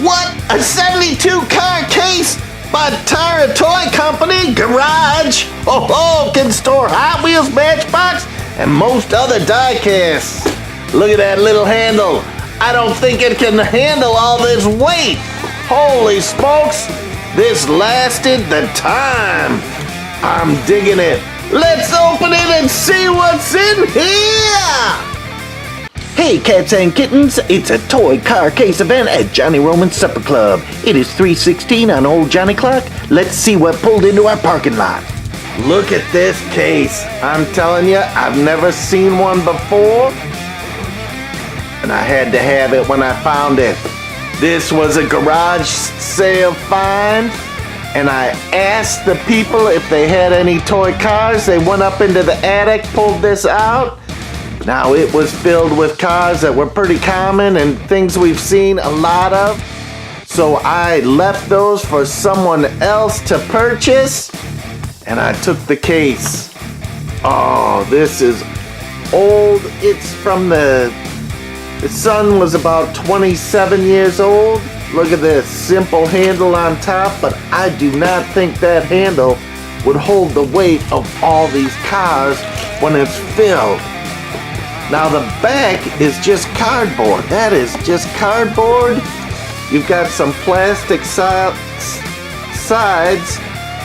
What? A 72 car case? By Tire Toy Company Garage? Oh, can store Hot Wheels, Matchbox, and most other diecasts. Look at that little handle. I don't think it can handle all this weight. Holy smokes, this lasted the time. I'm digging it. Let's open it and see what's in here. Hey cats and kittens, it's a toy car case event at Johnny Roman's Supper Club. It is 3:16 on Old Johnny Clock. Let's see what pulled into our parking lot. Look at this case. I'm telling you, I've never seen one before. And I had to have it when I found it. This was a garage sale find. And I asked the people if they had any toy cars. They went up into the attic, pulled this out. Now it was filled with cars that were pretty common and things we've seen a lot of. So I left those for someone else to purchase and I took the case. Oh, this is old. It's from the son was about 27 years old. Look at this simple handle on top, but I do not think that handle would hold the weight of all these cars when it's filled. Now the back is just cardboard. That is just cardboard. You've got some plastic sides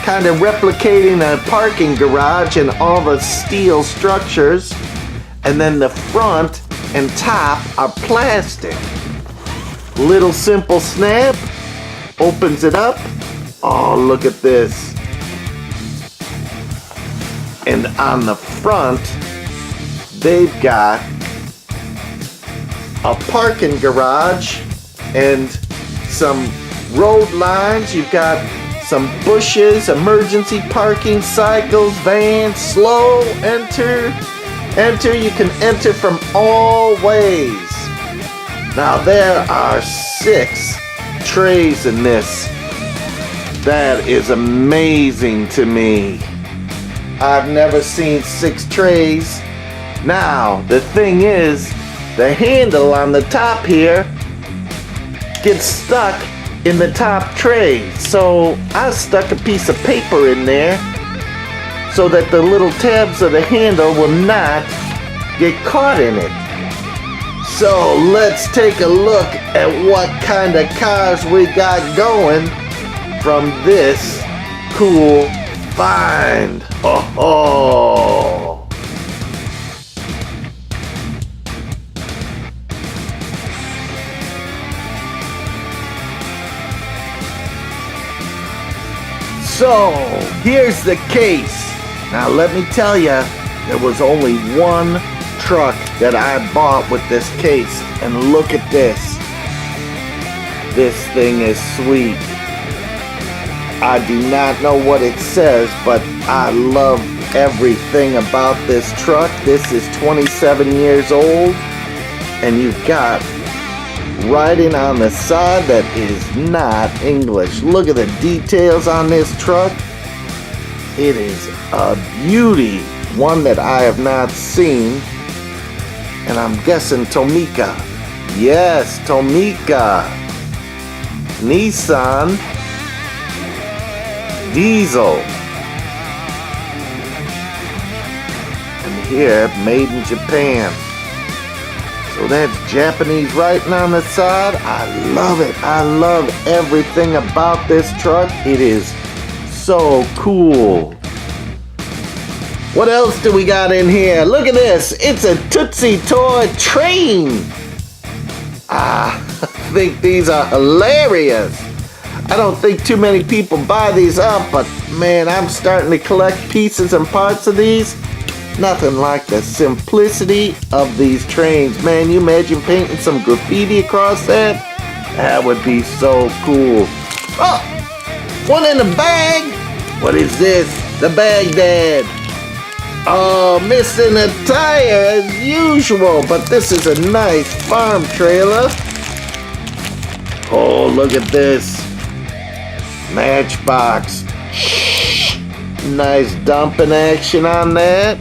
kind of replicating a parking garage and all the steel structures. And then the front and top are plastic. Little simple snap. Opens it up. Oh, look at this. And on the front, they've got a parking garage and some road lines. You've got some bushes, emergency parking, cycles, vans, slow, enter. You can enter from all ways. Now there are 6 trays in this. That is amazing to me. I've never seen 6 trays. Now, the thing is, the handle on the top here gets stuck in the top tray. So I stuck a piece of paper in there so that the little tabs of the handle will not get caught in it. So let's take a look at what kind of cars we got going from this cool find. Oh. So, here's the case. Now let me tell you, there was only one truck that I bought with this case, and look at this. This thing is sweet. I do not know what it says, but I love everything about this truck. This is 27 years old, and you've got writing on the side that is not English. Look at the details on this truck. It is a beauty, one that I have not seen, and I'm guessing Tomica. Yes, Tomica. Nissan Diesel. And here, made in Japan. So that's Japanese writing on the side. I love it. I love everything about this truck. It is so cool. What else do we got in here? Look at this. It's a Tootsie Toy train. I think these are hilarious. I don't think too many people buy these up, but man, I'm starting to collect pieces and parts of these. Nothing like the simplicity of these trains. Man, you imagine painting some graffiti across that? That would be so cool. Oh, one in the bag. What is this? The Baghdad. Oh, missing a tire as usual, but this is a nice farm trailer. Oh, look at this. Matchbox. Nice dumping action on that.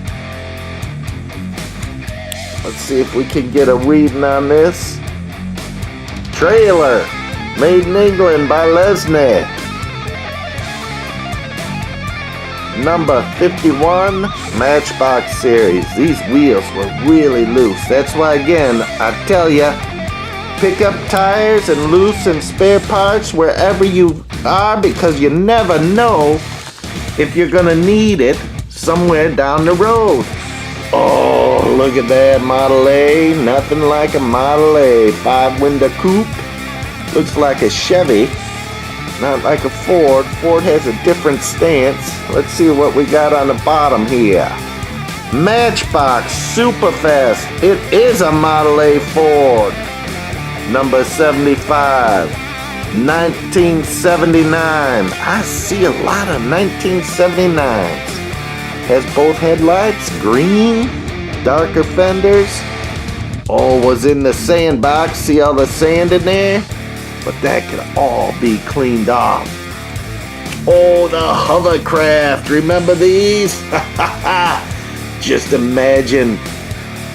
Let's see if we can get a reading on this. Trailer. made in England by Lesney. Number 51, Matchbox series. These wheels were really loose. That's why, again, I tell ya, pick up tires and loose and spare parts wherever you are, because you never know if you're gonna need it somewhere down the road. Oh, look at that Model A. Nothing like a Model A. 5-window coupe. Looks like a Chevy. Not like a Ford. Ford has a different stance. Let's see what we got on the bottom here. Matchbox Superfast. It is a Model A Ford. Number 75. 1979. I see a lot of 1979s. Has both headlights, green, darker fenders. Oh, was in the sandbox. See all the sand in there? But that could all be cleaned off. Oh, the Hovercraft. Remember these? Just imagine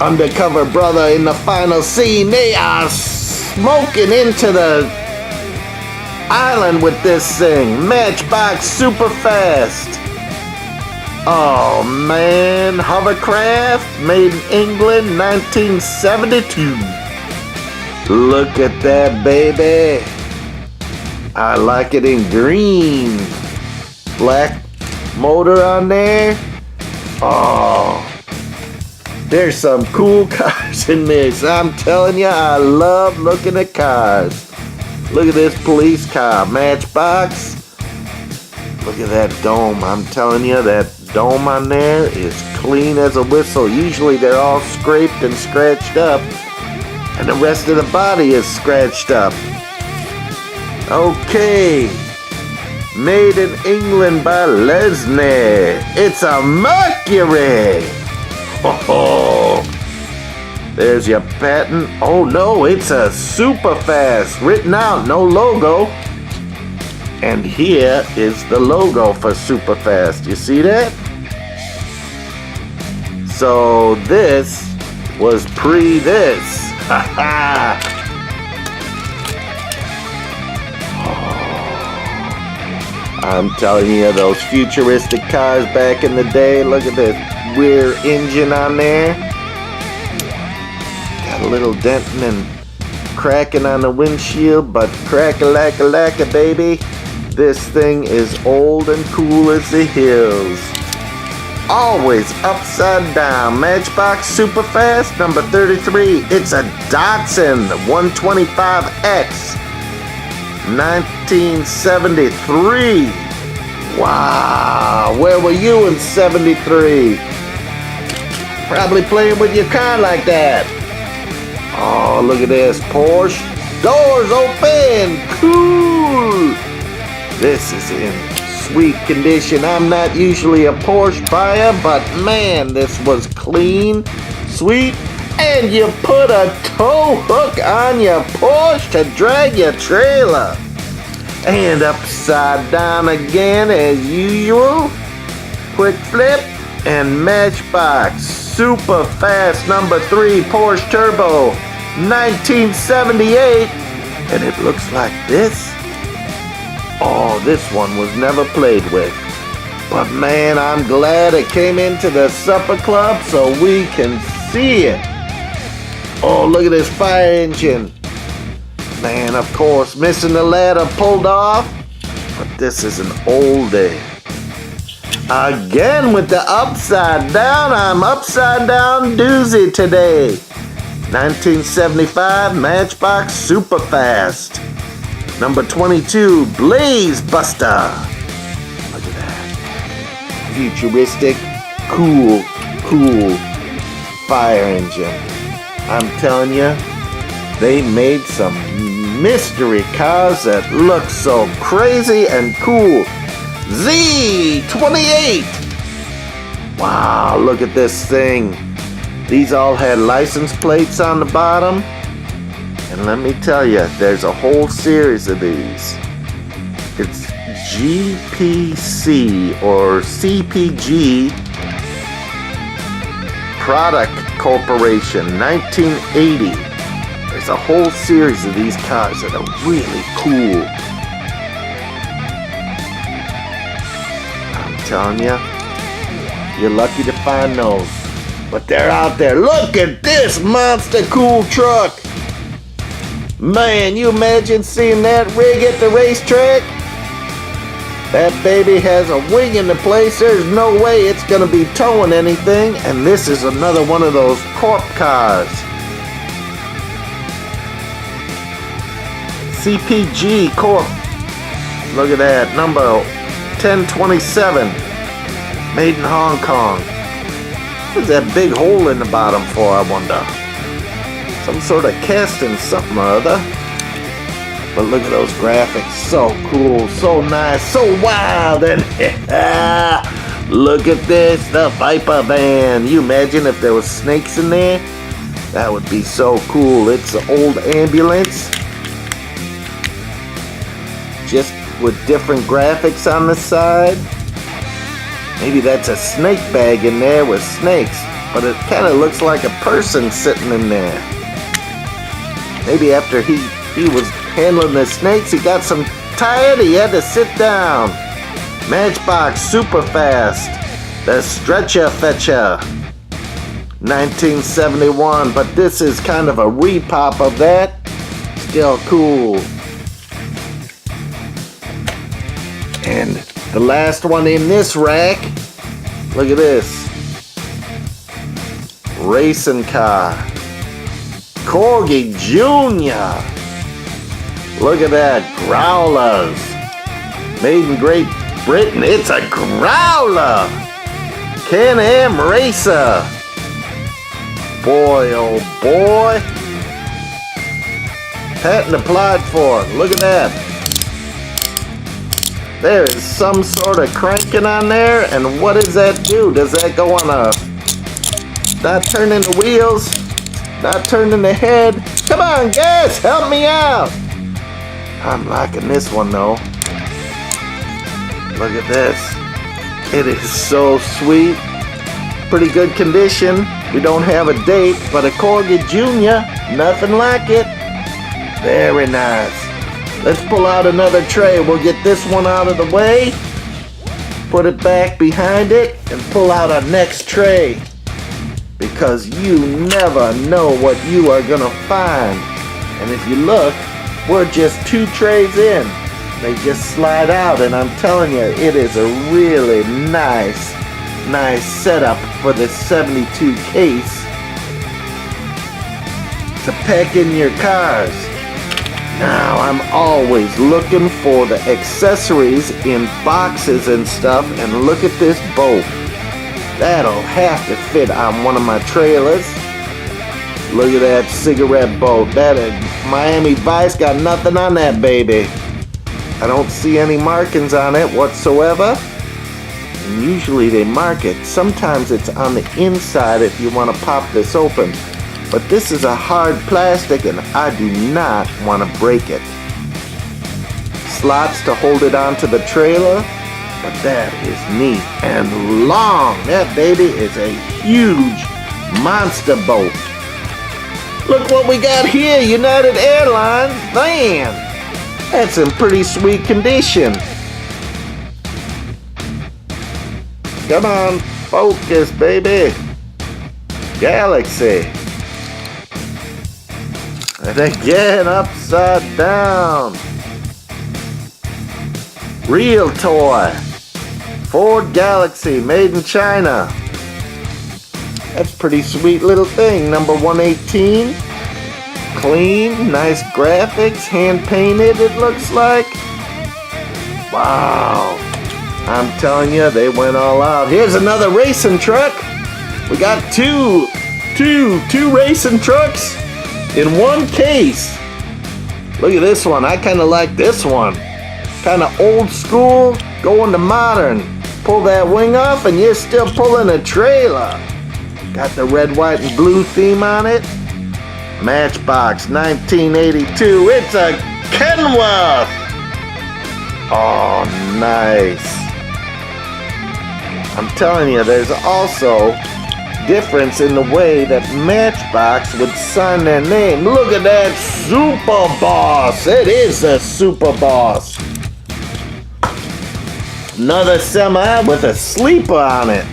Undercover Brother in the final scene. They are smoking into the island with this thing. Matchbox Superfast. Oh man, Hovercraft, made in England, 1972. Look at that, baby. I like it in green. Black motor on there. Oh, there's some cool cars in this. I'm telling you, I love looking at cars. Look at this police car, Matchbox. Look at that dome. I'm telling you, that dome on there is clean as a whistle. Usually they're all scraped and scratched up, and the rest of the body is scratched up. Okay. Made in England by Lesney. It's a Mercury. Oh, there's your patent. Oh no, it's a Superfast. Written out, no logo. And here is the logo for Superfast. You see that? So this was pre-this. Ha ha! I'm telling you, those futuristic cars back in the day. Look at the rear engine on there. Got a little denting and cracking on the windshield, but crack-a-lack-a-lack-a, baby. This thing is old and cool as the hills. Always upside down. Matchbox Superfast, number 33. It's a Datsun 125X. 1973. Wow. Where were you in 73? Probably playing with your car like that. Oh, look at this. Porsche. Doors open. Cool. This is in sweet condition. I'm not usually a Porsche buyer, but man, this was clean, sweet, and you put a tow hook on your Porsche to drag your trailer. And upside down again as usual. Quick flip and Matchbox Superfast number 3 Porsche Turbo 1978. And it looks like this. Oh, this one was never played with. But man, I'm glad it came into the supper club so we can see it. Oh, look at this fire engine. Man, of course, missing the ladder pulled off. But this is an oldie. Again with the upside down. I'm upside down doozy today. 1975 Matchbox Superfast. Number 22, Blaze Buster. Look at that. Futuristic, cool fire engine. I'm telling you, they made some mystery cars that look so crazy and cool. Z28. Wow, look at this thing. These all had license plates on the bottom. And let me tell you, there's a whole series of these. It's GPC or CPG Product Corporation, 1980. There's a whole series of these cars that are really cool. I'm telling you, you're lucky to find those. But they're out there. Look at this monster cool truck. Man, you imagine seeing that rig at the racetrack? That baby has a wing in the place. There's no way it's going to be towing anything. And this is another one of those corp cars. CPG Corp. Look at that. Number 1027. Made in Hong Kong. What's that big hole in the bottom for, I wonder? Some sort of casting something or other. But look at those graphics. So cool, so nice, so wild. And look at this, the Viper van. You imagine if there was snakes in there? That would be so cool. It's an old ambulance. Just with different graphics on the side. Maybe that's a snake bag in there with snakes. But it kind of looks like a person sitting in there. Maybe after he was handling the snakes, he got some tired, he had to sit down. Matchbox super fast. The Stretcher Fetcher. 1971, but this is kind of a repop of that. Still cool. And the last one in this rack, look at this. Racing car. Corgi Jr. Look at that, growlers. Made in Great Britain. It's a growler. Can-Am Racer. Boy, oh boy. Patent applied for. Look at that. There is some sort of cranking on there, and what does that do? Does that go on a... Not turning the wheels? Not turning the head? Come on, guys, help me out. I'm liking this one though. Look at this. It is so sweet. Pretty good condition. We don't have a date, but a Corgi Jr., nothing like it. Very nice. Let's pull out another tray. We'll get this one out of the way. Put it back behind it and pull out our next tray. Because you never know what you are gonna find. And if you look, we're just 2 trays in. They just slide out, and I'm telling you, it is a really nice setup for this 72 case to pack in your cars. Now, I'm always looking for the accessories in boxes and stuff, and look at this boat. That'll have to fit on one of my trailers. Look at that cigarette boat. That Miami Vice got nothing on that baby. I don't see any markings on it whatsoever. And usually they mark it. Sometimes it's on the inside if you want to pop this open. But this is a hard plastic and I do not want to break it. Slots to hold it onto the trailer. But that is neat and long. That baby is a huge monster boat. Look what we got here, United Airlines. Man, that's in pretty sweet condition. Come on, focus, baby. Galaxy. And again, upside down. Real toy. Ford Galaxy, made in China. That's a pretty sweet little thing. Number 118. Clean, nice graphics, hand painted it looks like. Wow. I'm telling you, they went all out. Here's another racing truck. We got two racing trucks in one case. Look at this one. I kind of like this one. Kind of old school, going to modern. Pull that wing off and you're still pulling a trailer. Got the red, white, and blue theme on it. Matchbox 1982. It's a Kenworth. Oh, nice. I'm telling you, there's also difference in the way that Matchbox would sign their name. Look at that Super Boss. It is a Super Boss. Another semi with a sleeper on it.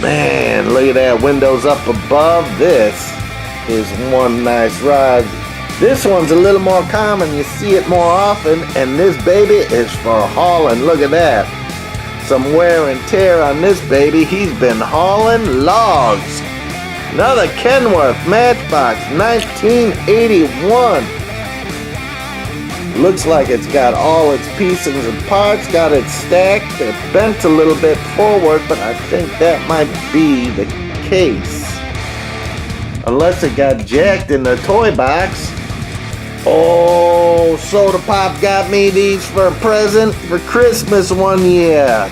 Man, look at that. Windows up above. This is one nice ride. This one's a little more common. You see it more often. And this baby is for hauling. Look at that. Some wear and tear on this baby. He's been hauling logs. Another Kenworth Matchbox, 1981. Looks like it's got all its pieces and parts, got it stacked. It bent a little bit forward, but I think that might be the case. Unless it got jacked in the toy box. Oh, Soda Pop got me these for a present for Christmas one year.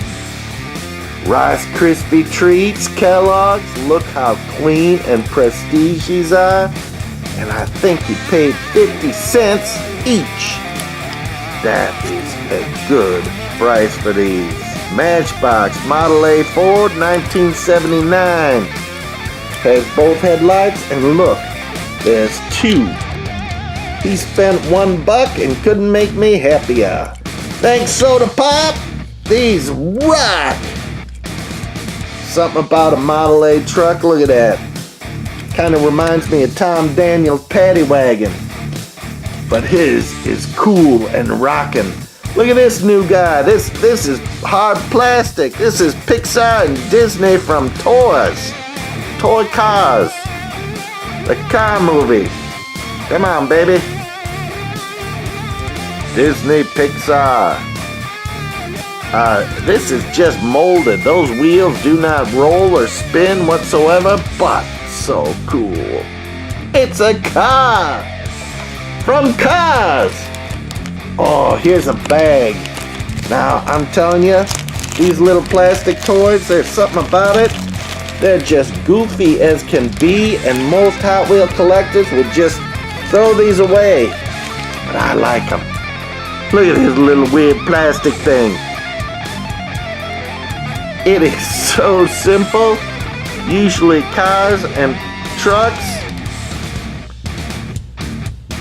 Rice Krispie Treats, Kellogg's. Look how clean and prestige these are. And I think he paid 50 cents each. That is a good price for these. Matchbox Model A Ford, 1979. Has both headlights, and look, there's two. He spent $1 and couldn't make me happier. Thanks, Soda Pop. These rock. Something about a Model A truck. Look at that. Kind of reminds me of Tom Daniel's Paddy Wagon. But his is cool and rocking. Look at this new guy. This is hard plastic. This is Pixar and Disney from Toys. Toy Cars. The car movie. Come on, baby. Disney Pixar. This is just molded. Those wheels do not roll or spin whatsoever, but so cool. It's a car from Cars. Oh, here's a bag. Now, I'm telling you, these little plastic toys, there's something about it. They're just goofy as can be, and most Hot Wheel collectors would just throw these away. But I like them. Look at this little weird plastic thing. It is so simple. Usually cars and trucks.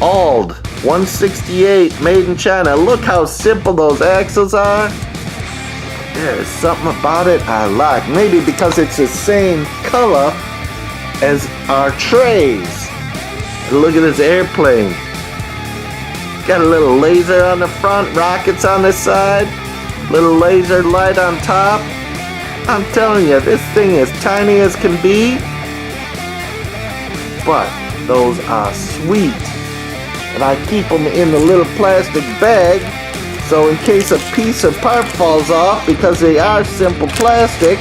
Ald 168 made in China. Look how simple those axles are. There's something about it I like. Maybe because it's the same color as our trays. Look at this airplane. Got a little laser on the front, rockets on the side, little laser light on top. I'm telling you, this thing is tiny as can be, but those are sweet. And I keep them in the little plastic bag, so in case a piece or part falls off, because they are simple plastic,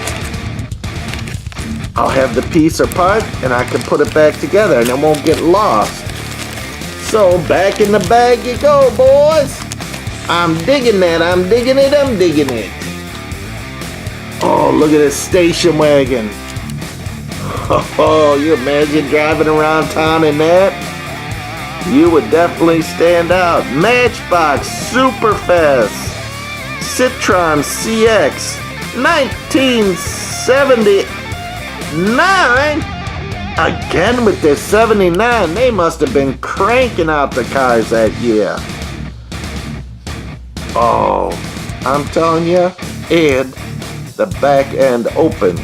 I'll have the piece or part and I can put it back together and it won't get lost. So back in the bag you go, boys. I'm digging that, I'm digging it, I'm digging it. Oh, look at this station wagon. Oh, you imagine driving around town in that? You would definitely stand out. Matchbox Superfast Citron CX 1979. Again with this 79. They must have been cranking out the cars that year. Oh, I'm telling you, Ed, the back end opens.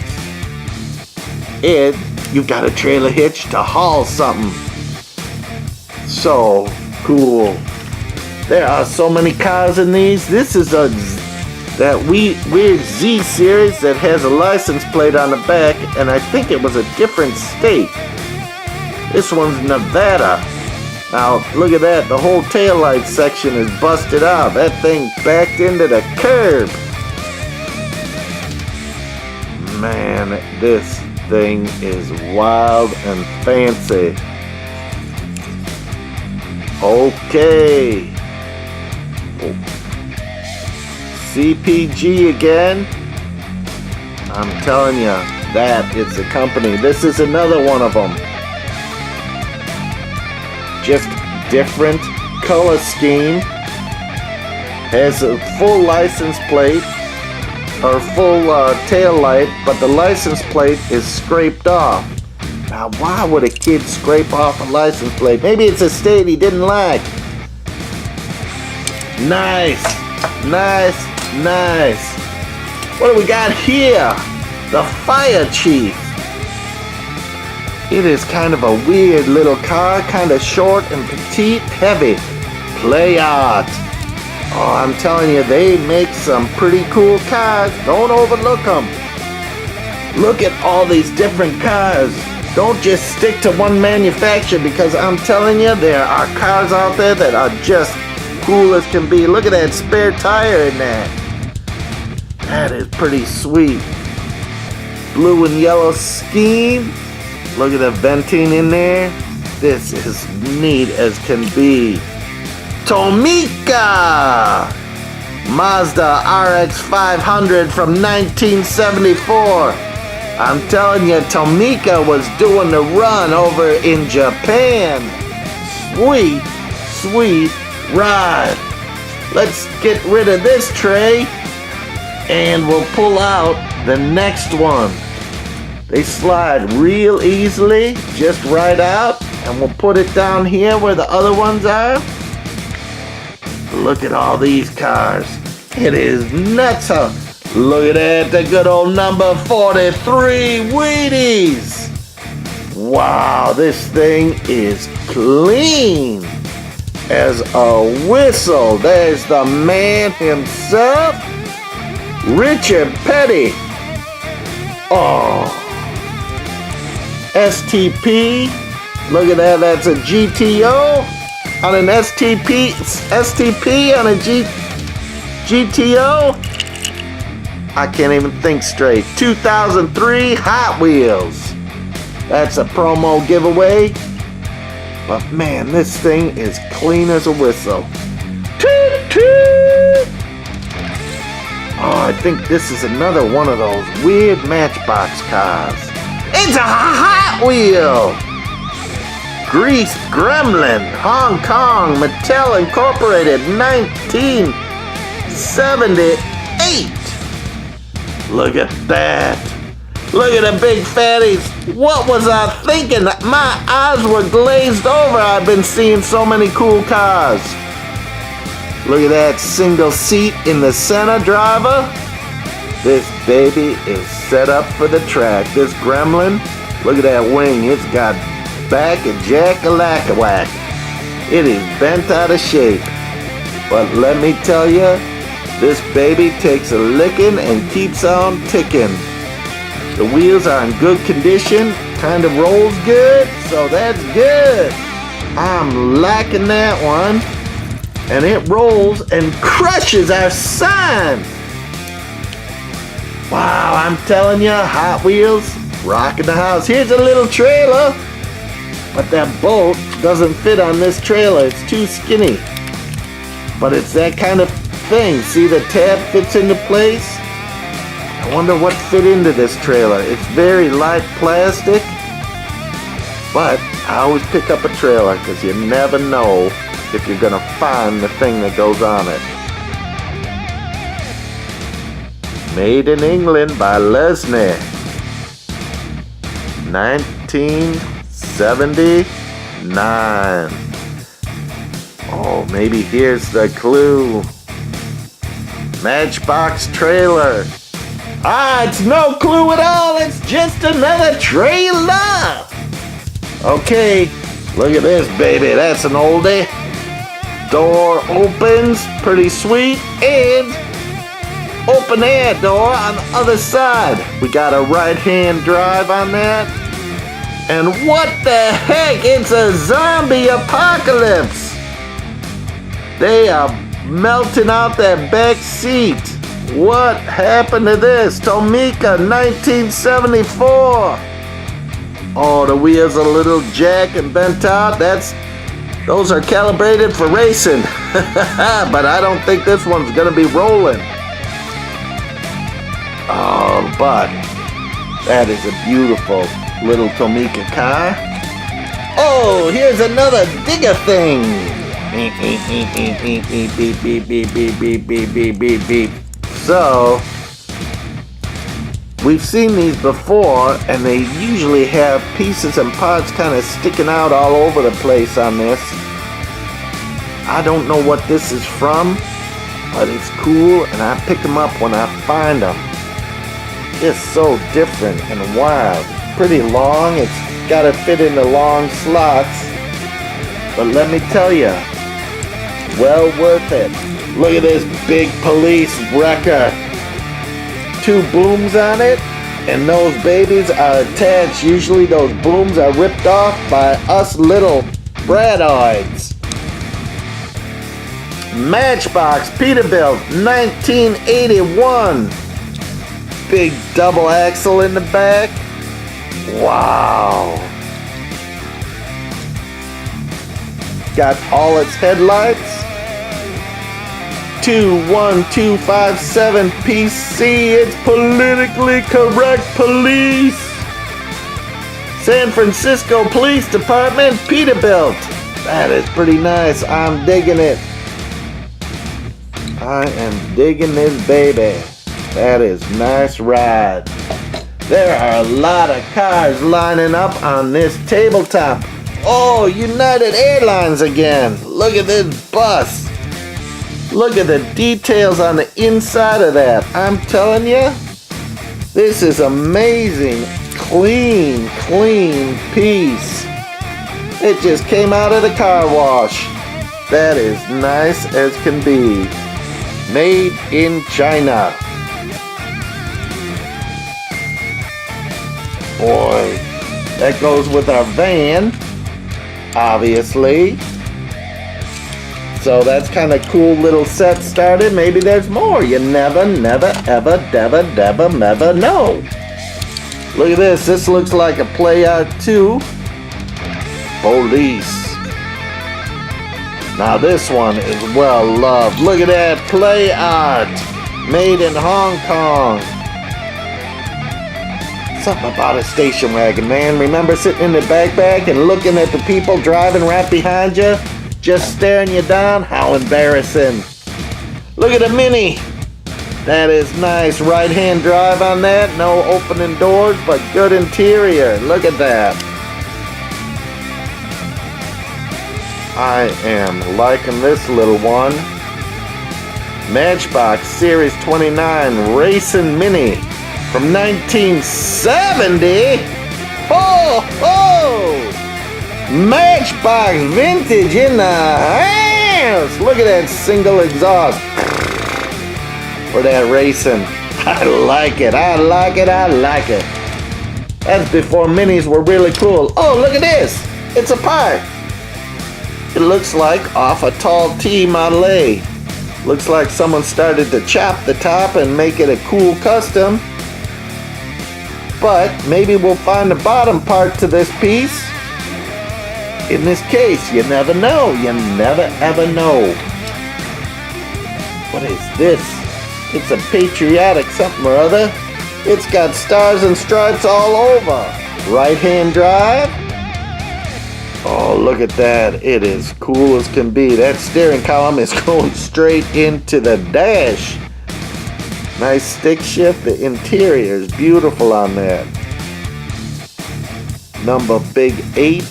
Ed, you've got a trailer hitch to haul something. So cool. There are so many cars in these. This is that weird Z series that has a license plate on the back, and I think it was a different state. This one's Nevada. Now look at that. The whole taillight section is busted out. That thing backed into the curb. Man, this thing is wild and fancy. Okay. CPG again. I'm telling you, that is a company. This is another one of them. Just different color scheme. Has a full license plate. or full tail light, but the license plate is scraped off. Now, why would a kid scrape off a license plate? Maybe it's a state he didn't like. Nice, nice, nice. What do we got here? The Fire Chief. It is kind of a weird little car, kind of short and petite, heavy. Play art. Oh, I'm telling you, they make some pretty cool cars. Don't overlook them. Look at all these different cars. Don't just stick to one manufacturer, because I'm telling you, there are cars out there that are just cool as can be. Look at that spare tire in there. That is pretty sweet. Blue and yellow scheme. Look at the venting in there. This is neat as can be. Tomica! Mazda RX 500 from 1974. I'm telling you, Tomica was doing the run over in Japan. Sweet, sweet ride. Let's get rid of this tray and we'll pull out the next one. They slide real easily, just right out, and we'll put it down here where the other ones are. Look at all these cars. It is nuts, huh? Look at that, the good old number 43 Wheaties. Wow, this thing is clean as a whistle. There's the man himself, Richard Petty. Oh, STP. Look at that, that's a GTO on an STP on a GTO. I can't even think straight. 2003 Hot Wheels. That's a promo giveaway. But man, this thing is clean as a whistle. Toot toot! Oh, I think this is another one of those weird Matchbox cars. It's a Hot Wheel! Grease Gremlin, Hong Kong, Mattel Incorporated, 1978. Look at that. Look at the big fatties. What was I thinking? My eyes were glazed over. I've been seeing so many cool cars. Look at that single seat in the center, driver. This baby is set up for the track. This Gremlin, look at that wing. It's got back a jack-a-lack-a-whack. It is bent out of shape. But let me tell you, this baby takes a licking and keeps on ticking. The wheels are in good condition, kind of rolls good, so that's good. I'm liking that one. And it rolls and crushes our sign. Wow, I'm telling you, Hot Wheels, rocking the house. Here's a little trailer, but that bolt doesn't fit on this trailer. It's too skinny. But it's that kind of thing. See, the tab fits into place. I wonder what fit into this trailer. It's very light plastic, but I always pick up a trailer because you never know if you're gonna find the thing that goes on it. Made in England by Lesney. 1979. Oh, maybe here's the clue. Matchbox trailer. Ah, it's no clue at all. It's just another trailer. Okay, look at this baby. That's an oldie. Door opens, pretty sweet, and open air door on the other side. We got a right-hand drive on that. And what the heck? It's a zombie apocalypse. They are melting out that back seat. What happened to this? Tomica, 1974. Oh, the wheels are a little jacked and bent out. Those are calibrated for racing. But I don't think this one's gonna be rolling. Oh, but that is a beautiful little Tomica car. Oh, here's another digger thing. Beep, beep, beep, beep, beep, beep, beep, beep, beep, beep, beep, beep, beep. So, We've seen these before, and they usually have pieces and parts kind of sticking out all over the place on this. I don't know what this is from, but it's cool, and I pick them up when I find them. It's so different and wild. Pretty long. It's got to fit in the long slots. But let me tell you, well worth it. Look at this big police wrecker. 2 booms on it, and those babies are attached. Usually those booms are ripped off by us little bradoids. Matchbox Peterbilt 1981. Big double axle in the back. Wow. Got all its headlights. 21257 PC. It's politically correct police. San Francisco Police Department Peterbilt. That is pretty nice. I'm digging it. I am digging this baby. That is nice ride. There are a lot of cars lining up on this tabletop. Oh, United Airlines again. Look at this bus. Look at the details on the inside of that. I'm telling you, this is amazing. Clean piece. It just came out of the car wash. That is nice as can be. Made in China. Boy, that goes with our van, obviously. So that's kind of cool little set started. Maybe there's more. You never know. Look at this. This looks like a Play Art 2. Police. Now this one is well loved. Look at that Play Art. Made in Hong Kong. Something about a station wagon, man. Remember sitting in the backpack and looking at the people driving right behind you? Just staring you down? How embarrassing. Look at the Mini. That is nice. Right-hand drive on that. No opening doors, but good interior. Look at that. I am liking this little one. Matchbox Series 29 Racing Mini from 1970. Oh! Matchbox vintage in the house. Look at that single exhaust for that racing. I like it. That's before minis were really cool. Oh, look at this. It's a part. It looks like off a tall T Model A. Looks like someone started to chop the top and make it a cool custom. But maybe we'll find the bottom part to this piece. In this case, you never know. You never ever know. What is this? It's a patriotic something or other. It's got stars and stripes all over. Right-hand drive. Oh, look at that. It is cool as can be. That steering column is going straight into the dash. Nice stick shift. The interior is beautiful on that. Number big 8.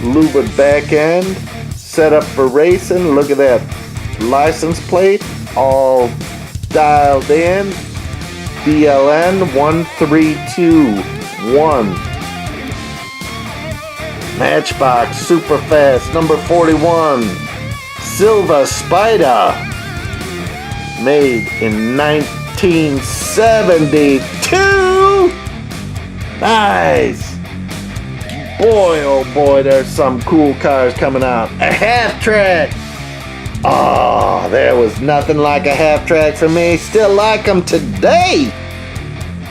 Louvered back end. Set up for racing. Look at that license plate. All dialed in. BLN 1321. Matchbox super fast number 41. Silver Spider. Made in 1972. Nice. Boy, oh boy, there's some cool cars coming out. A half track. Oh, there was nothing like a half track for me. Still like them today.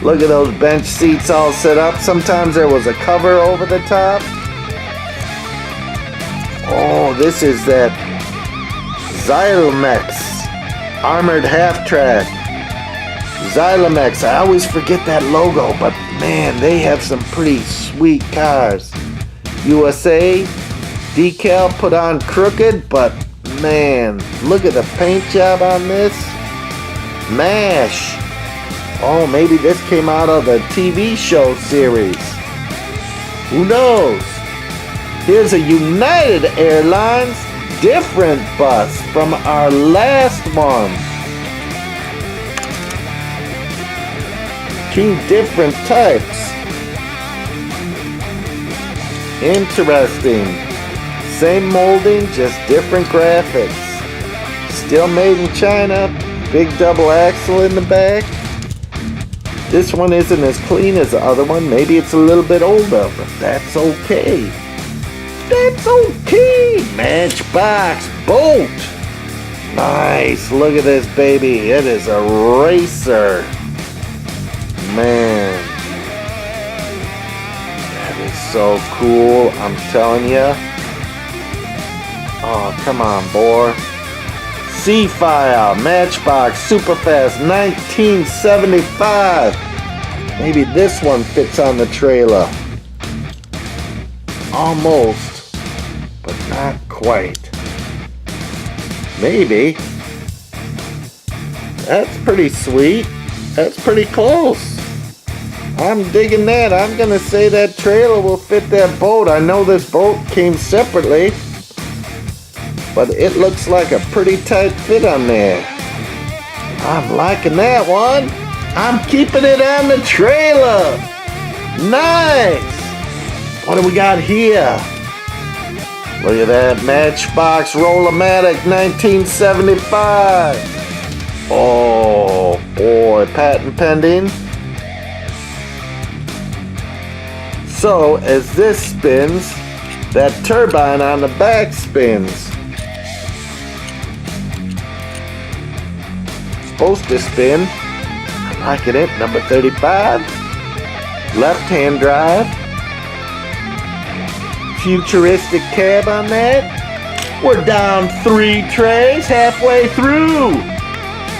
Look at those bench seats all set up. Sometimes there was a cover over the top. Oh, this is that Xylomex armored half track. Xylomex, I always forget that logo, but man, they have some pretty sweet cars. USA, decal put on crooked, but man, look at the paint job on this. MASH, Oh, maybe this came out of the TV show series. Who knows? Here's a United Airlines different bus from our last one. 2 different types. Interesting. Same molding, just different graphics. Still made in China. Big double axle in the back. This one isn't as clean as the other one. Maybe it's a little bit older, but that's okay. That's okay. Matchbox boat. Nice. Look at this baby. It is a racer. Man. That is so cool. I'm telling you. Oh, come on, boy. C-File, Matchbox, Superfast, 1975. Maybe this one fits on the trailer. Almost, but not quite. Maybe. That's pretty sweet. That's pretty close. I'm digging that. I'm going to say that trailer will fit that boat. I know this boat came separately, but it looks like a pretty tight fit on there. I'm liking that one. I'm keeping it on the trailer. Nice. What do we got here? Look at that Matchbox Roll-O-Matic 1975. Oh boy, patent pending. So as this spins, that turbine on the back spins. Supposed to spin. I'm liking it. Number 35. Left-hand drive. Futuristic cab on that. We're down 3 trays halfway through.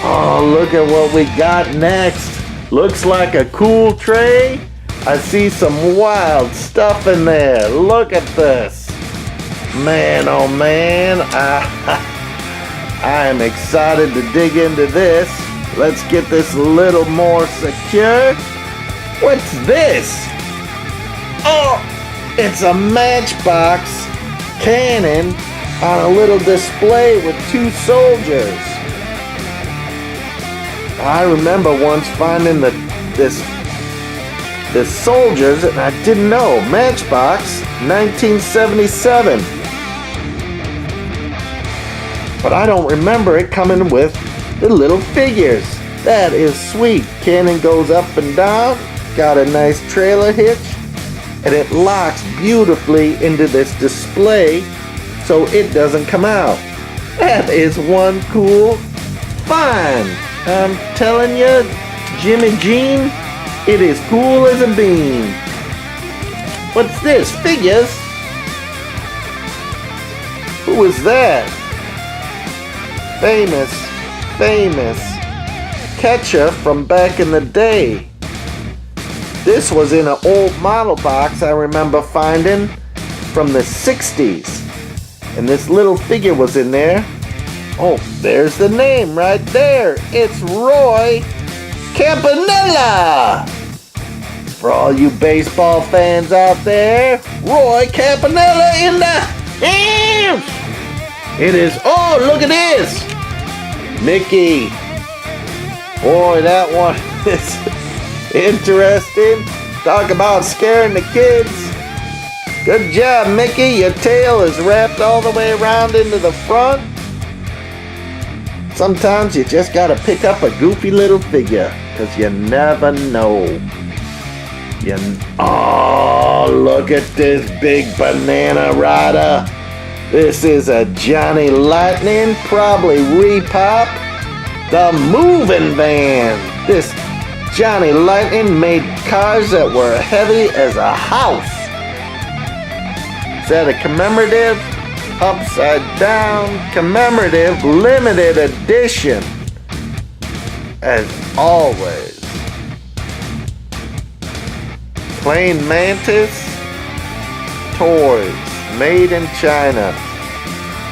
Oh, look at what we got next. Looks like a cool tray. I see some wild stuff in there. Look at this. Man, oh man. I am excited to dig into this. Let's get this a little more secure. What's this? Oh, it's a Matchbox cannon on a little display with 2 soldiers. I remember once finding this soldiers, and I didn't know. Matchbox 1977. But I don't remember it coming with the little figures. That is sweet. Cannon goes up and down. Got a nice trailer hitch. And it locks beautifully into this display so it doesn't come out. That is one cool find. I'm telling you, Jimmy Jean, it is cool as a bean. What's this? Figures? Who is that? Famous catcher from back in the day. This was in an old model box I remember finding from the 60s. And this little figure was in there. Oh, there's the name right there. It's Roy Campanella. For all you baseball fans out there, Roy Campanella in the house. It is, oh, look at this. Mickey. Boy, that one is interesting. Talk about scaring the kids. Good job, Mickey. Your tail is wrapped all the way around into the front. Sometimes you just gotta pick up a goofy little figure, because you never know. Oh, look at this big banana rider. This is a Johnny Lightning, probably repop. The moving van. This Johnny Lightning made cars that were heavy as a house. Is that a commemorative? Upside down commemorative limited edition. As always. Plain Mantis toys made in China.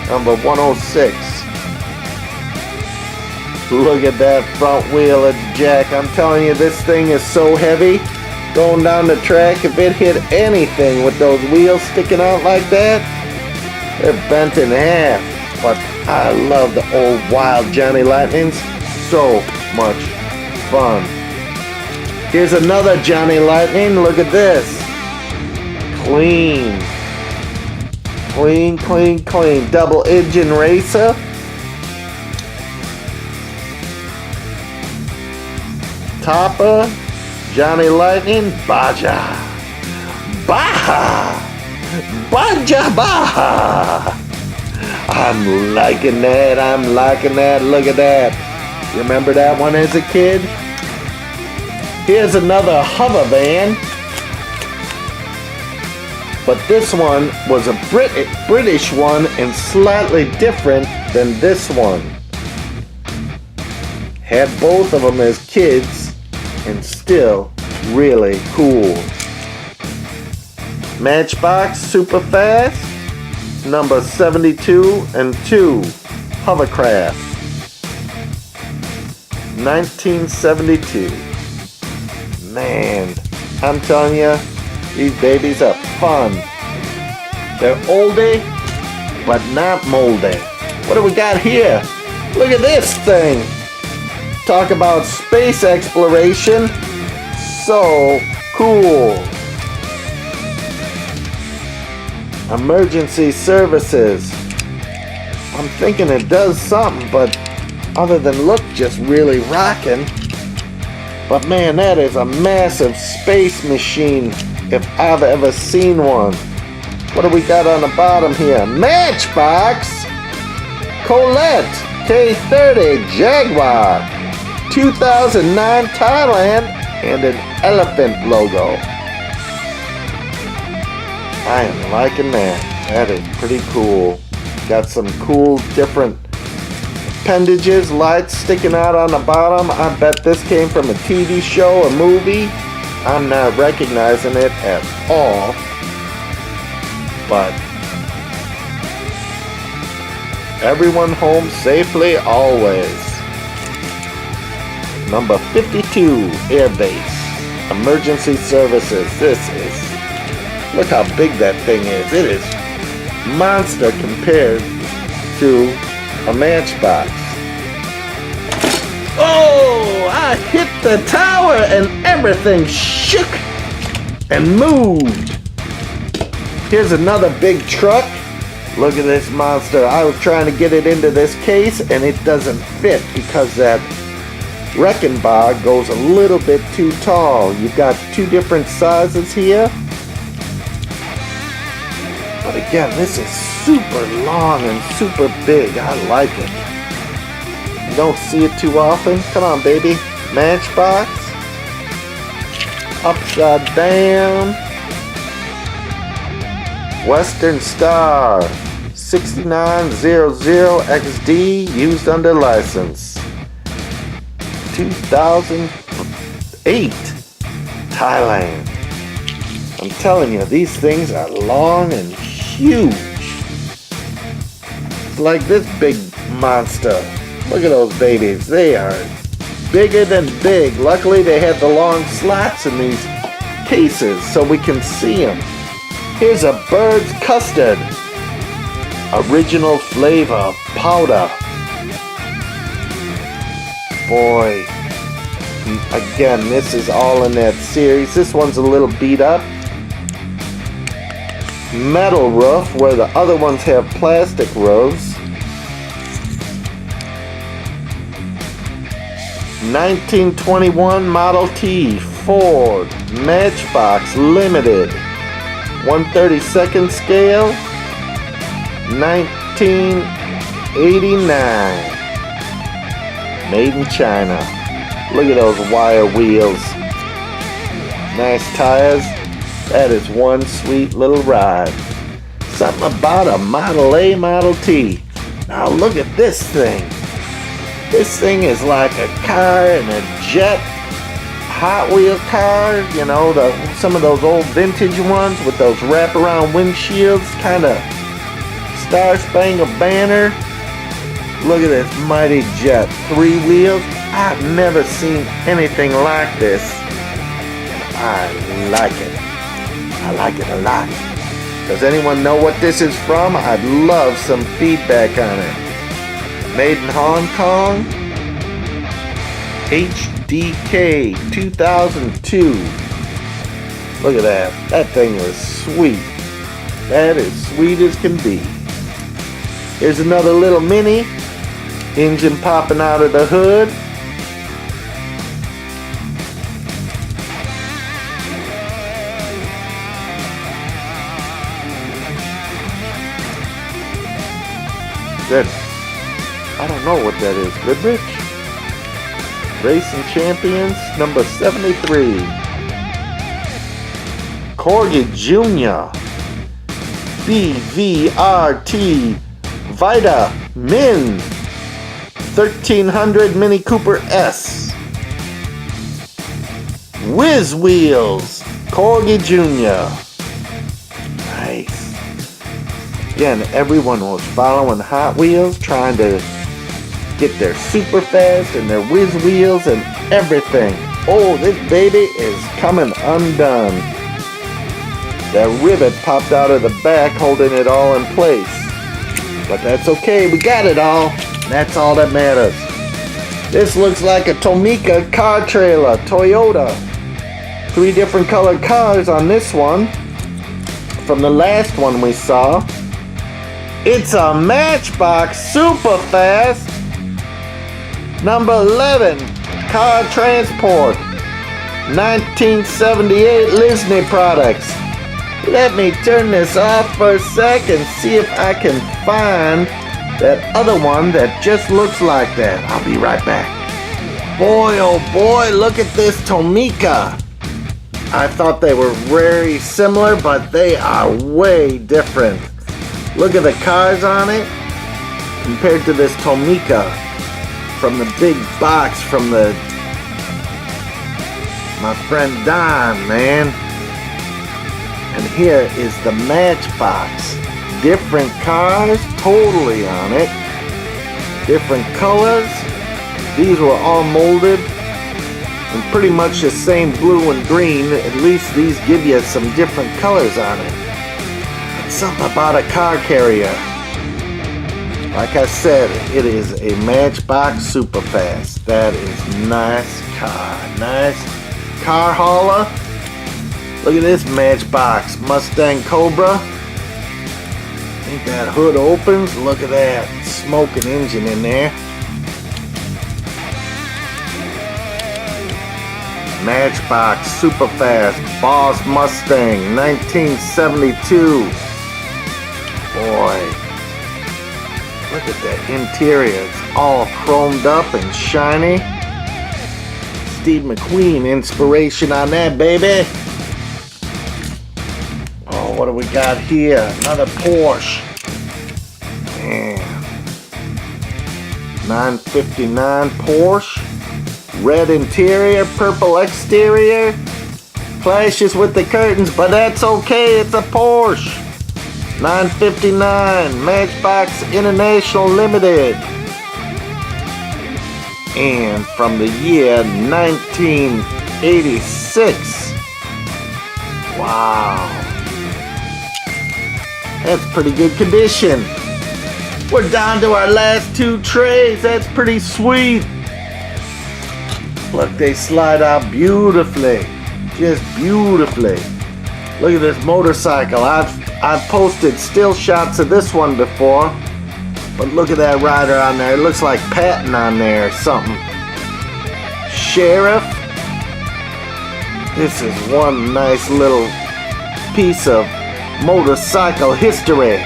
Number 106. Look at that front wheel jack. I'm telling you, this thing is so heavy. Going down the track, if it hit anything with those wheels sticking out like that, they're bent in half. But I love the old wild Johnny Lightnings. So much fun. Here's another Johnny Lightning. Look at this. Clean. Clean, clean, clean. Double engine racer. Topper. Johnny Lightning. Baja. Baja. Baja Baja. I'm liking that. I'm liking that. Look at that. You remember that one as a kid? Here's another hover van. But this one was a British one and slightly different than this one. Had both of them as kids and still really cool. Matchbox super fast. Number 72 and 2. Hovercraft. 1972. Man, I'm telling you, these babies are fun. They're oldie, but not moldy. What do we got here? Look at this thing. Talk about space exploration. So cool. Emergency services. I'm thinking it does something, but other than look just really rocking. But man, that is a massive space machine if I've ever seen one. What do we got on the bottom here? Matchbox Colette K30 Jaguar 2009 Thailand and an elephant logo. I am liking that. That is pretty cool. Got some cool different appendages, lights sticking out on the bottom. I bet this came from a TV show or movie. I'm not recognizing it at all. But everyone home safely always. Number 52, Airbase. Emergency services. This is, look how big that thing is. It is monster compared to a Matchbox. Oh, I hit the tower and everything shook and moved. Here's another big truck. Look at this monster. I was trying to get it into this case and it doesn't fit because that wrecking bar goes a little bit too tall. You've got two different sizes here. But again, this is super long and super big. I like it. You don't see it too often. Come on, baby. Matchbox. Upside down. Western Star. 6900XD used under license. 2008. Thailand. I'm telling you, these things are long and huge. It's like this big monster. Look at those babies. They are bigger than big. Luckily, they have the long slots in these cases so we can see them. Here's a bird's custard. Original flavor powder. Boy. Again, this is all in that series. This one's a little beat up. Metal roof where the other ones have plastic roofs. 1921 Model T Ford Matchbox Limited 1/32 scale 1989 made in China. Look at those wire wheels. Nice tires. That is one sweet little ride. Something about a Model A, Model T. Now look at this thing. This thing is like a car and a jet Hot Wheel car. You know, some of those old vintage ones with those wraparound windshields, kind of Star Spangled Banner. Look at this mighty jet. 3 wheels. I've never seen anything like this. I like it. I like it a lot. Does anyone know what this is from? I'd love some feedback on it. Made in Hong Kong. HDK 2002. Look at that. That thing is sweet. That is sweet as can be. Here's another little Mini. Engine popping out of the hood. I don't know what that is. Beverage? Racing Champions number 73. Corgi Jr. BVRT Vita Min 1300 Mini Cooper S. Whiz Wheels Corgi Jr. Nice. Again, everyone was following Hot Wheels, trying to get their super fast and their whiz wheels and everything. Oh, this baby is coming undone. That rivet popped out of the back, holding it all in place. But that's okay, we got it all. That's all that matters. This looks like a Tomica car trailer, Toyota. 3 different colored cars on this one. From the last one we saw. It's a Matchbox Super Fast. Number 11, Car Transport. 1978 Lesney products. Let me turn this off for a sec and see if I can find that other one that just looks like that. I'll be right back. Boy, oh boy, look at this Tomica. I thought they were very similar, but they are way different. Look at the cars on it compared to this Tomica from the big box from my friend Don, man. And here is the Matchbox. Different cars, totally on it. Different colors. These were all molded in pretty much the same blue and green. At least these give you some different colors on it. It's something about a car carrier. Like I said, it is a Matchbox Superfast. That is nice car. Nice car hauler. Look at this Matchbox Mustang Cobra. I think that hood opens. Look at that smoking engine in there. Matchbox Superfast Boss Mustang 1972. Boy, look at that interior. It's all chromed up and shiny. Steve McQueen inspiration on that, baby. Oh, what do we got here? Another Porsche. Man. 959 Porsche. Red interior, purple exterior. Clashes with the curtains, but that's okay. It's a Porsche. 959 Matchbox International Limited. And from the year 1986. Wow. That's pretty good condition. We're down to our last 2 trays. That's pretty sweet. Look, they slide out beautifully. Just beautifully. Look at this motorcycle. I've posted still shots of this one before. But look at that rider on there. It looks like Patton on there or something. Sheriff. This is one nice little piece of motorcycle history.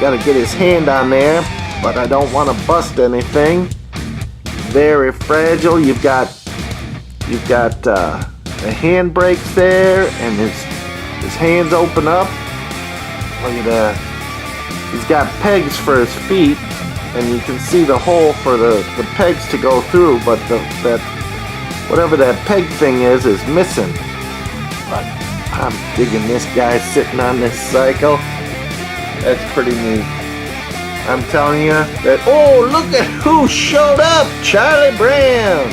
Gotta get his hand on there, but I don't want to bust anything. Very fragile. You've got the handbrakes there, and his hands open up. Look at that. He's got pegs for his feet, and you can see the hole for the pegs to go through, but that whatever that peg thing is missing. But I'm digging this guy sitting on this cycle. That's pretty neat. I'm telling you that, oh, look at who showed up, Charlie Brown.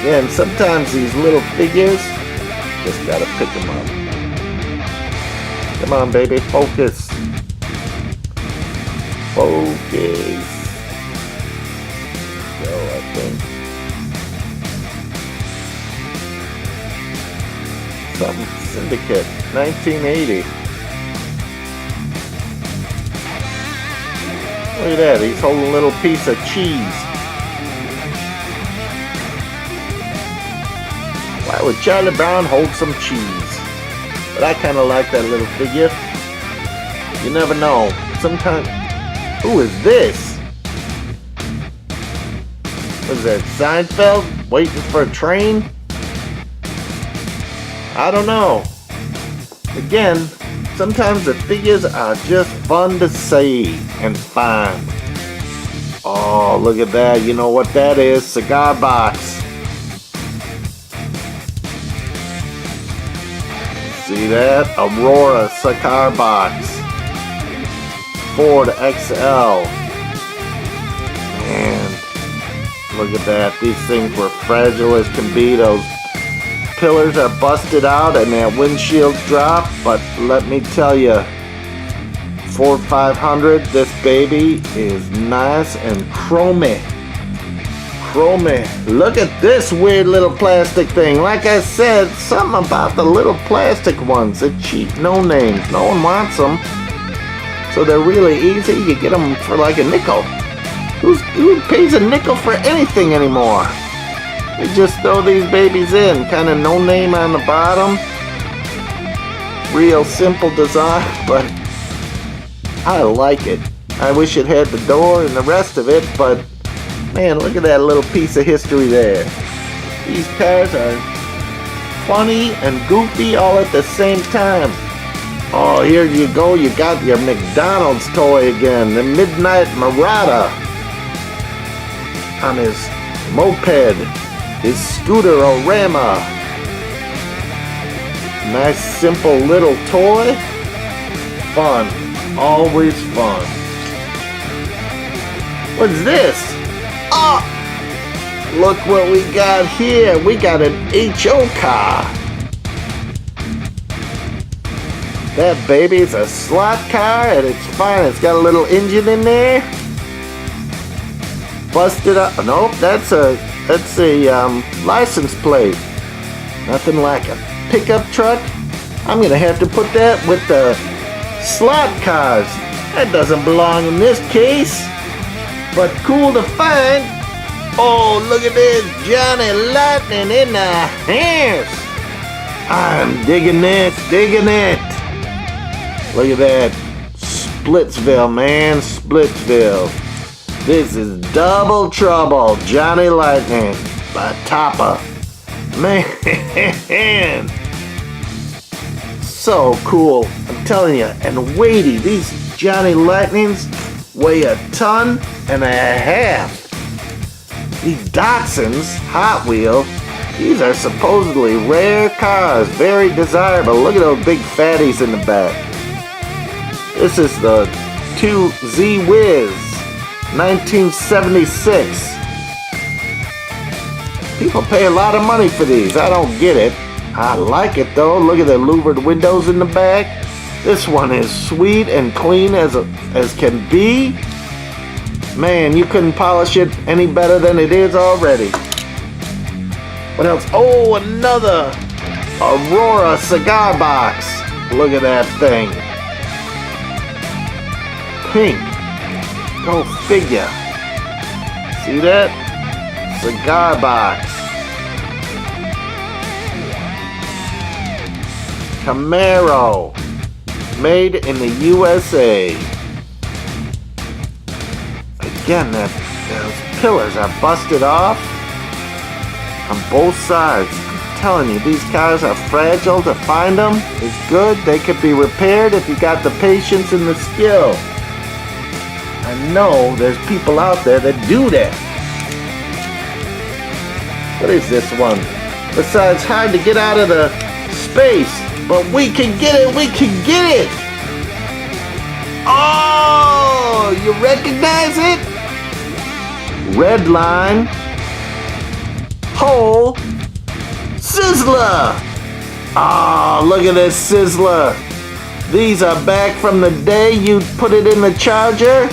Yeah, and sometimes these little figures, just gotta pick them up. Come on, baby, focus. Focus. Go, I think. Something Syndicate, 1980. Look at that, he's holding a little piece of cheese. Why would Charlie Brown hold some cheese? But I kind of like that little figure. You never know. Sometimes... Who is this? What is that, Seinfeld? Waiting for a train? I don't know. Again, sometimes the figures are just fun to see and find. Oh, look at that. You know what that is? Cigar Box. See that? Aurora Cigar Box. Ford XL. Man, look at that. These things were fragile as can be. Those pillars are busted out and that windshield's dropped, but let me tell you, Ford 500, this baby is nice and chromy. Look at this weird little plastic thing. Like I said, something about the little plastic ones. They're cheap, no names. No one wants them. So they're really easy. You get them for like a nickel. Who pays a nickel for anything anymore? You just throw these babies in. Kind of no name on the bottom. Real simple design, but I like it. I wish it had the door and the rest of it, but man, look at that little piece of history there. These cars are funny and goofy all at the same time. Oh, here you go. You got your McDonald's toy again. The Midnight Marauder on his moped. His Scooter-O-Rama. Nice, simple little toy. Fun. Always fun. What's this? Oh! Look what we got here. We got an HO car. That baby is a slot car and it's fine. It's got a little engine in there. Busted up. Nope, that's a license plate. Nothing like a pickup truck. I'm gonna have to put that with the slot cars. That doesn't belong in this case. But cool to find. Oh, look at this. Johnny Lightning in the house. I'm digging this, digging it. Look at that. Splitsville, man. Splitsville. This is double trouble. Johnny Lightning by Topper. Man. So cool. I'm telling you. And weighty. These Johnny Lightnings weigh 1.5 tons. These Datsuns, Hot Wheels, these are supposedly rare cars. Very desirable. Look at those big fatties in the back. This is the 2Z Wiz, 1976. People pay a lot of money for these. I don't get it. I like it though. Look at the louvered windows in the back. This one is sweet and clean as can be. Man, you couldn't polish it any better than it is already. What else? Oh, another Aurora Cigar Box. Look at that thing. Pink. Go figure. See that? Cigar Box. Camaro. Made in the USA. Again, those pillars are busted off on both sides. I'm telling you, these cars are fragile. To find them is good. They could be repaired if you got the patience and the skill. I know there's people out there that do that. What is this one? Besides, hard to get out of the space, but we can get it. We can get it. Oh! Oh, you recognize it? Redline. Hole. Sizzler. Oh, look at this Sizzler. These are back from the day you put it in the charger.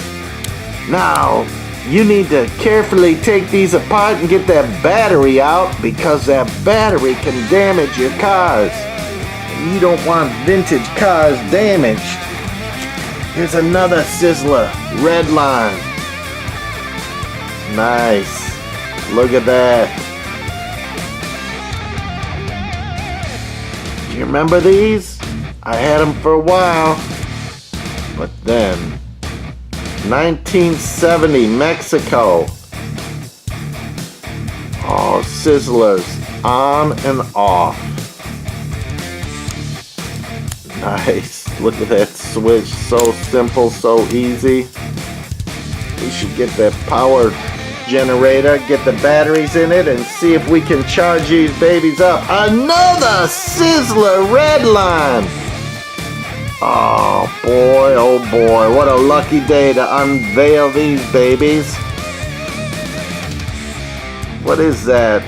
Now, you need to carefully take these apart and get that battery out because that battery can damage your cars. You don't want vintage cars damaged. Here's another Sizzler, Redline. Nice. Look at that. Do you remember these? I had them for a while. But then, 1970 Mexico. Oh, Sizzlers on and off. Nice. Look at that switch. So simple, so easy. We should get that power generator, get the batteries in it, and see if we can charge these babies up. Another Sizzler Redline. Oh boy, what a lucky day to unveil these babies. What is that?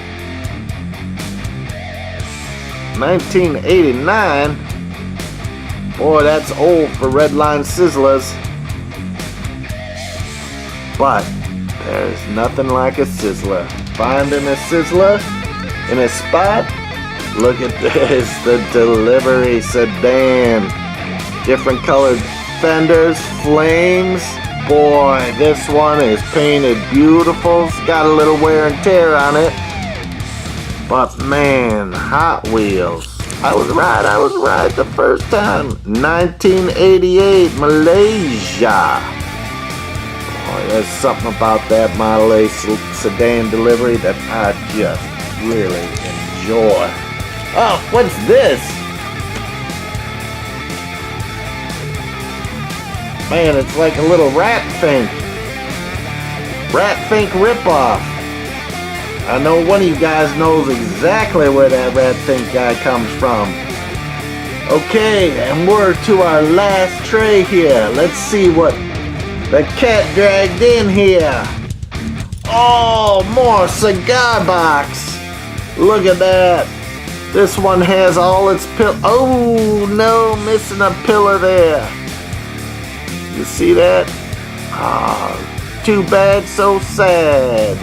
1989? Boy, that's old for Redline Sizzlers. But there's nothing like a Sizzler. Finding a Sizzler in a spot? Look at this, the delivery sedan. Different colored fenders, flames. Boy, this one is painted beautiful. It's got a little wear and tear on it. But man, Hot Wheels. I was right the first time. 1988, Malaysia. Boy, there's something about that Model A sedan delivery that I just really enjoy. Oh, what's this? Man, it's like a little Rat Fink. Rat Fink ripoff. I know one of you guys knows exactly where that Rat Fink guy comes from. Okay, and we're to our last tray here. Let's see what the cat dragged in here. Oh, more Cigar Box. Look at that. This one has all its oh no, missing a pillar there. You see that? Ah, too bad, so sad.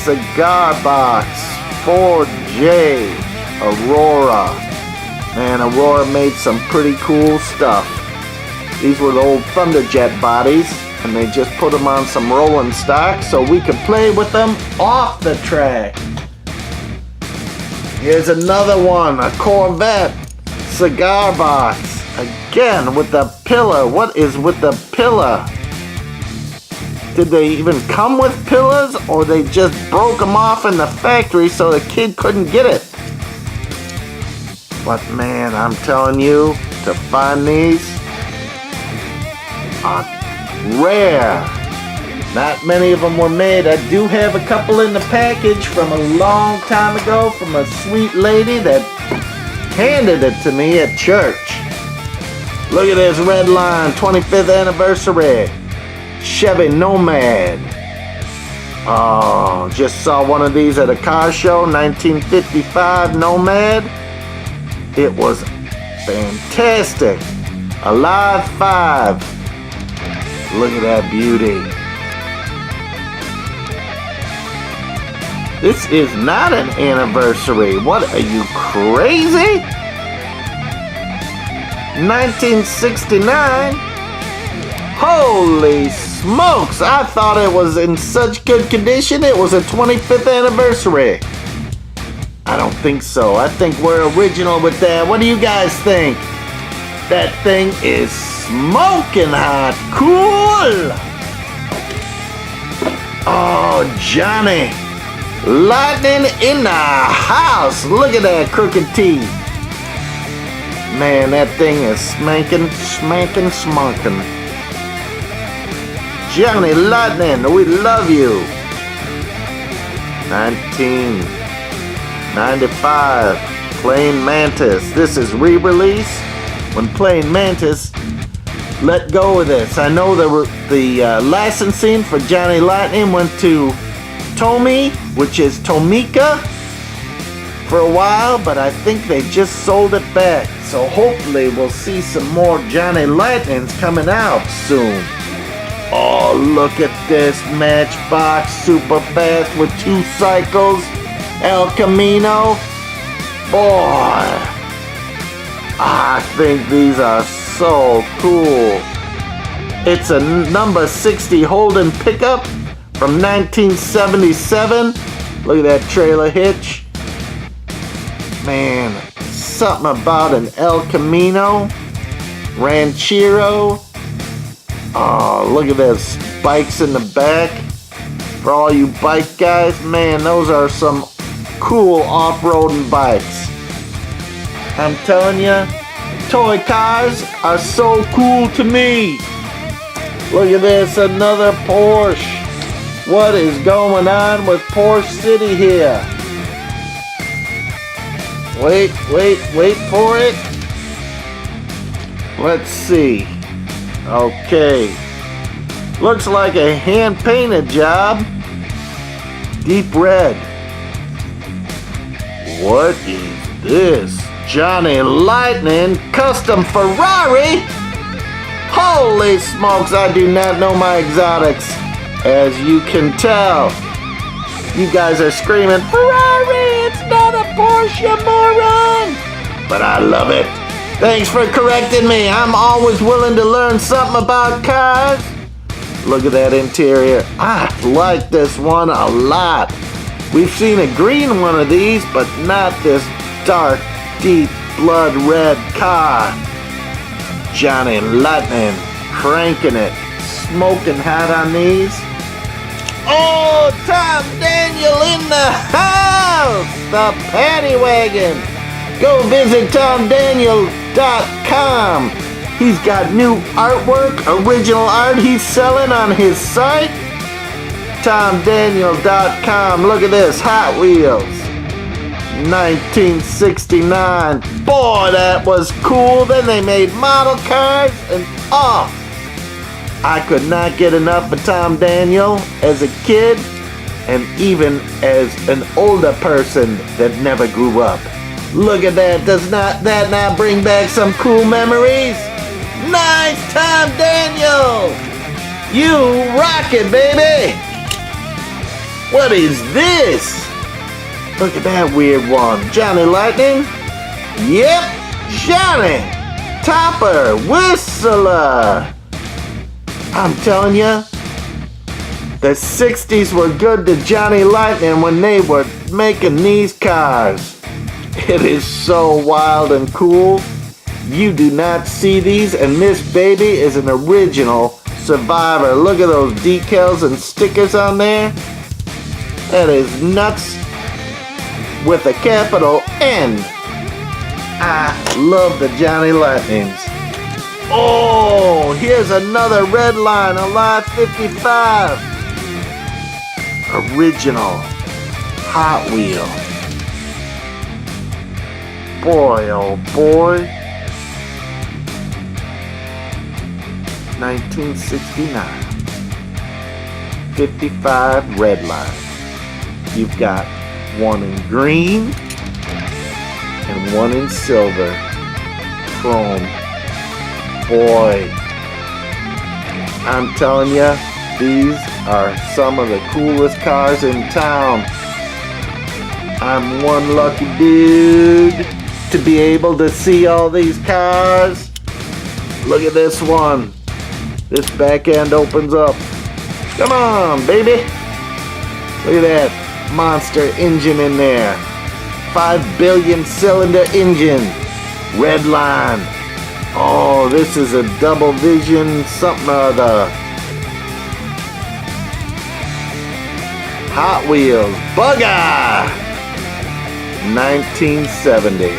Cigar Box 4J Aurora. Man, Aurora made some pretty cool stuff. These were the old Thunderjet bodies, and they just put them on some rolling stock so we could play with them off the track. Here's another one, a Corvette Cigar Box. Again, with the pillar. What is with the pillar? Did they even come with pillars, or they just broke them off in the factory so the kid couldn't get it? But man, I'm telling you, to find these are rare. Not many of them were made. I do have a couple in the package from a long time ago from a sweet lady that handed it to me at church. Look at this Redline 25th anniversary Chevy Nomad. Oh, just saw one of these at a car show, 1955 Nomad. It was fantastic. Alive 5. Look at that beauty. This is not an anniversary. What, are you crazy? 1969? Holy smokes, I thought it was in such good condition it was a 25th anniversary. I don't think so. I think we're original with that. What do you guys think? That thing is smoking hot. Cool! Oh, Johnny. Lightning in the house. Look at that crooked teeth. Man, that thing is smanking, smanking. Johnny Lightning, we love you. 1995, Plain Mantis. This is re-release when Plain Mantis let go of this. I know the licensing for Johnny Lightning went to Tomy, which is Tomica, for a while, but I think they just sold it back. So hopefully we'll see some more Johnny Lightnings coming out soon. Oh, look at this Matchbox, super fast with 2 cycles, El Camino. Boy, I think these are so cool. It's a number 60 Holden Pickup from 1977. Look at that trailer hitch. Man, something about an El Camino, Ranchero. Oh, look at those bikes in the back. For all you bike guys, man, those are some cool off-roading bikes. I'm telling you, toy cars are so cool to me. Look at this, another Porsche. What is going on with Porsche City here? Wait for it. Let's see. Okay. Looks like a hand-painted job. Deep red. What is this? Johnny Lightning Custom Ferrari? Holy smokes, I do not know my exotics. As you can tell. You guys are screaming, Ferrari, it's not a Porsche, moron! But I love it. Thanks for correcting me. I'm always willing to learn something about cars. Look at that interior. I like this one a lot. We've seen a green one of these, but not this dark, deep, blood red car. Johnny Lightning cranking it, smoking hot on these. Oh, Tom Daniel in the house! The Paddy Wagon! Go visit TomDaniel.com. He's got new artwork, original art he's selling on his site. TomDaniel.com. Look at this, Hot Wheels. 1969. Boy, that was cool. Then they made model cars and I could not get enough of Tom Daniel as a kid and even as an older person that never grew up. Look at that. Does not that not bring back some cool memories? Nice, Tom Daniel! You rock it, baby! What is this? Look at that weird one. Johnny Lightning? Yep, Johnny! Topper, Whistler! I'm telling you, the 60s were good to Johnny Lightning when they were making these cars. It is so wild and cool. You do not see these, and this baby is an original survivor. Look at those decals and stickers on there. That is nuts with a capital N. I love the Johnny Lightnings. Oh, here's another red line, a lot 55. Original Hot Wheel. Boy, oh boy. 1969. 55 red line. You've got one in green and one in silver. Chrome. Boy, I'm telling you, these are some of the coolest cars in town. I'm one lucky dude to be able to see all these cars. Look at this one. This back end opens up. Come on, baby. Look at that monster engine in there. 5 billion cylinder engine. Red line. Oh, this is a double vision something or other. Hot Wheels Bugger 1970.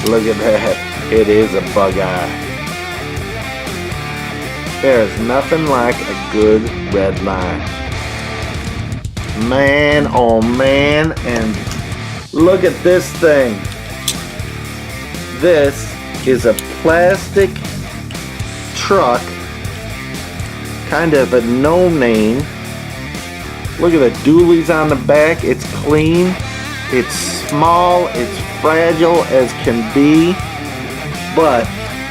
Look at that. It is a Bugger. There's nothing like a good red line. Man, oh man, and look at this thing. This is a plastic truck. Kind of a no-name. Look at the dualies on the back. It's clean. It's small. It's fragile as can be. But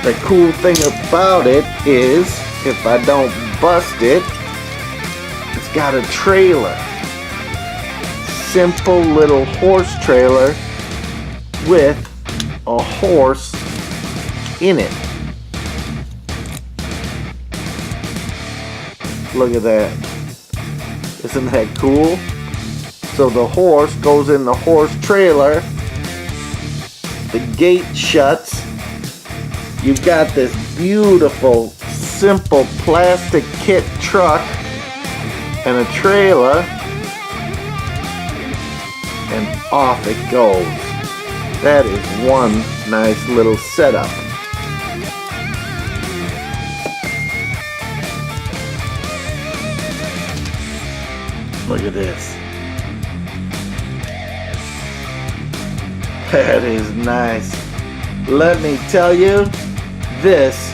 the cool thing about it is, if I don't bust it, it's got a trailer. Simple little horse trailer with a horse in it. Look at that. Isn't that cool? So the horse goes in the horse trailer. The gate shuts. You've got this beautiful, simple plastic kit truck and a trailer. And off it goes. That is one nice little setup. Look at this. That is nice. Let me tell you, this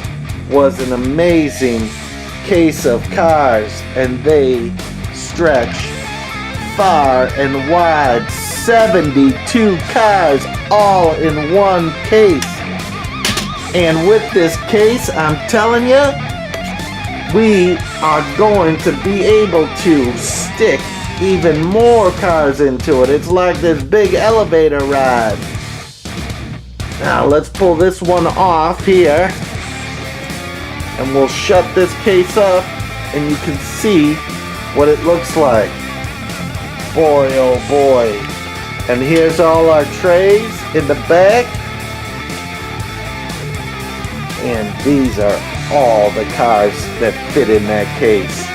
was an amazing case of cars, and they stretch far and wide. 72 cars all in one case. And with this case, I'm telling you, we are going to be able to stick even more cars into it. It's like this big elevator ride. Now let's pull this one off here, and we'll shut this case up, and you can see what it looks like. Boy, oh boy. And here's all our trays in the back. And these are all the cars that fit in that case.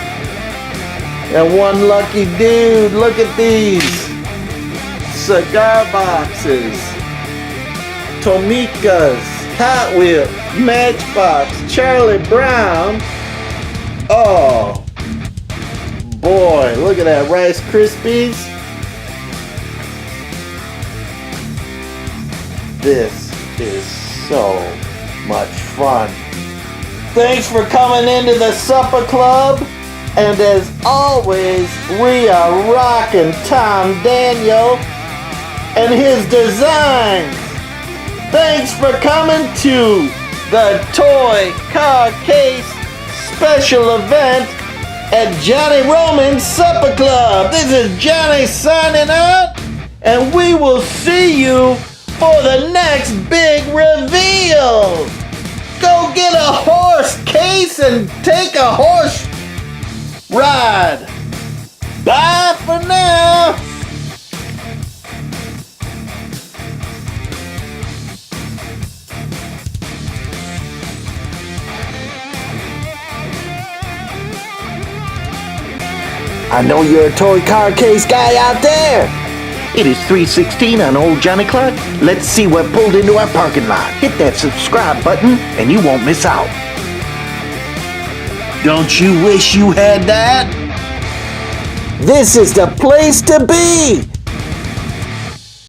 And one lucky dude, look at these. Cigar boxes. Tomicas. Hot Wheels. Matchbox. Charlie Brown. Oh. Boy, look at that. Rice Krispies. This is so much fun. Thanks for coming into the supper club. And as always, we are rocking Tom Daniel and his designs. Thanks for coming to the Toy Car Case special event at Johnny Roman's Supper Club. This is Johnny signing out, and we will see you for the next big reveal. Go get a horse case and take a horse ride. Bye for now. I know you're a toy car case guy out there. It is 3:16 on Old Johnny Clark. Let's see what pulled into our parking lot. Hit that subscribe button and you won't miss out. Don't you wish you had that? This is the place to be.